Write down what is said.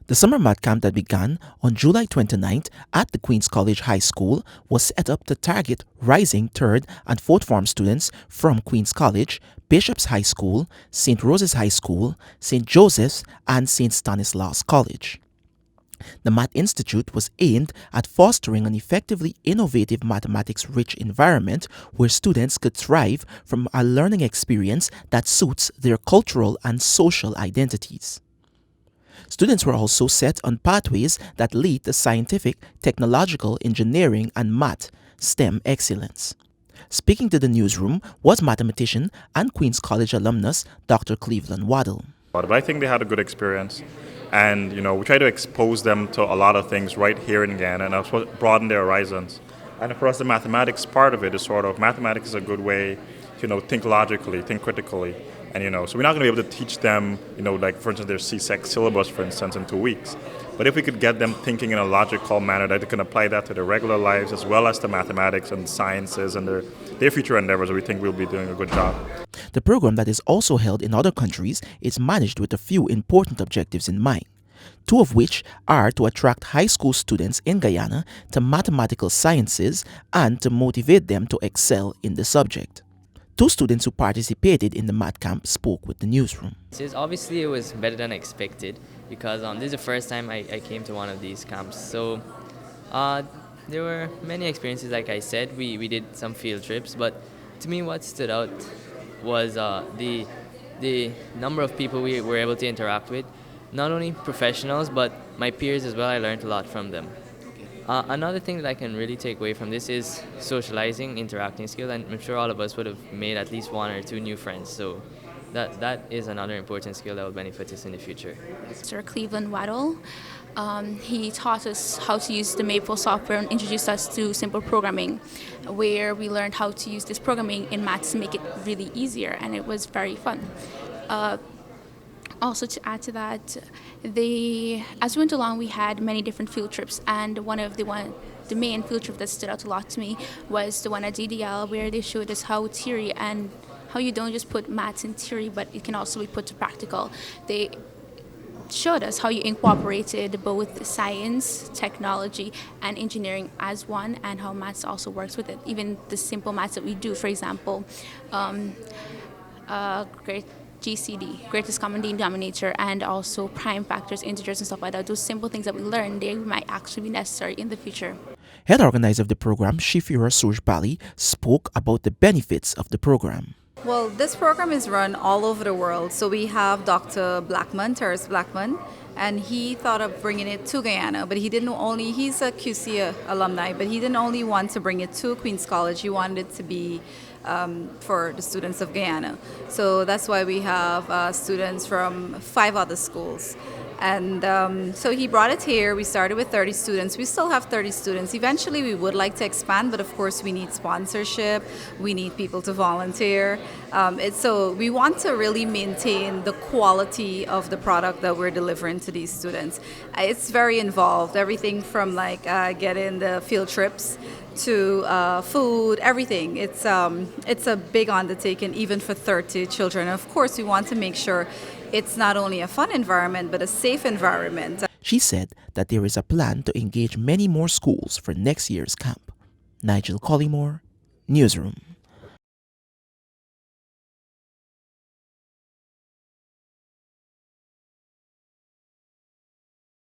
The summer math camp that began on July 29th at the Queen's College High School was set up to target rising third and fourth form students from Queen's College, Bishop's High School, St. Rose's High School, St. Joseph's, and St. Stanislaus College. The Math Institute was aimed at fostering an effectively innovative mathematics-rich environment where students could thrive from a learning experience that suits their cultural and social identities. Students were also set on pathways that lead to scientific, technological, engineering, and math STEM excellence. Speaking to the newsroom was mathematician and Queen's College alumnus Dr. Cleveland Waddell. But I think they had a good experience, and we try to expose them to a lot of things right here in Ghana and also broaden their horizons. And for us, the mathematics part of it is mathematics is a good way to think logically, think critically. And so we're not going to be able to teach them, like for instance, their CSEC syllabus, for instance, in 2 weeks. But if we could get them thinking in a logical manner that they can apply that to their regular lives as well as to mathematics and sciences and their future endeavors, we think we'll be doing a good job. The program that is also held in other countries is managed with a few important objectives in mind, two of which are to attract high school students in Guyana to mathematical sciences and to motivate them to excel in the subject. Two students who participated in the math camp spoke with the newsroom. Obviously, it was better than expected because this is the first time I came to one of these camps. So there were many experiences, like I said. We did some field trips, but to me what stood out was the number of people we were able to interact with. Not only professionals, but my peers as well. I learned a lot from them. Another thing that I can really take away from this is socializing, interacting skills, and I'm sure all of us would have made at least one or two new friends. So that is another important skill that will benefit us in the future. Sir Cleveland Waddell, he taught us how to use the Maple software and introduced us to simple programming, where we learned how to use this programming in maths to make it really easier, and it was very fun. Also, to add to that, as we went along, we had many different field trips, and the main field trip that stood out a lot to me was the one at DDL, where they showed us how theory and how you don't just put maths in theory, but it can also be put to practical. They showed us how you incorporated both science, technology, and engineering as one, and how maths also works with it. Even the simple maths that we do, for example, GCD, greatest common denominator, and also prime factors, integers, and stuff like that. Those simple things that we learn, they might actually be necessary in the future. Head organizer of the program, Shifira Surjbali, spoke about the benefits of the program. Well, this program is run all over the world. So we have Dr. Blackman, Terrence Blackman, and he thought of bringing it to Guyana, but he's a QC alumni, but he didn't only want to bring it to Queen's College, he wanted it to be for the students of Guyana. So that's why we have students from 5 other schools. And so he brought it here. We started with 30 students. We still have 30 students. Eventually we would like to expand, but of course we need sponsorship. We need people to volunteer. So we want to really maintain the quality of the product that we're delivering to these students. It's very involved, everything from getting the field trips to food, everything. It's a big undertaking, even for 30 children. Of course, we want to make sure it's not only a fun environment, but a safe environment. She said that there is a plan to engage many more schools for next year's camp. Nigel Collymore, Newsroom.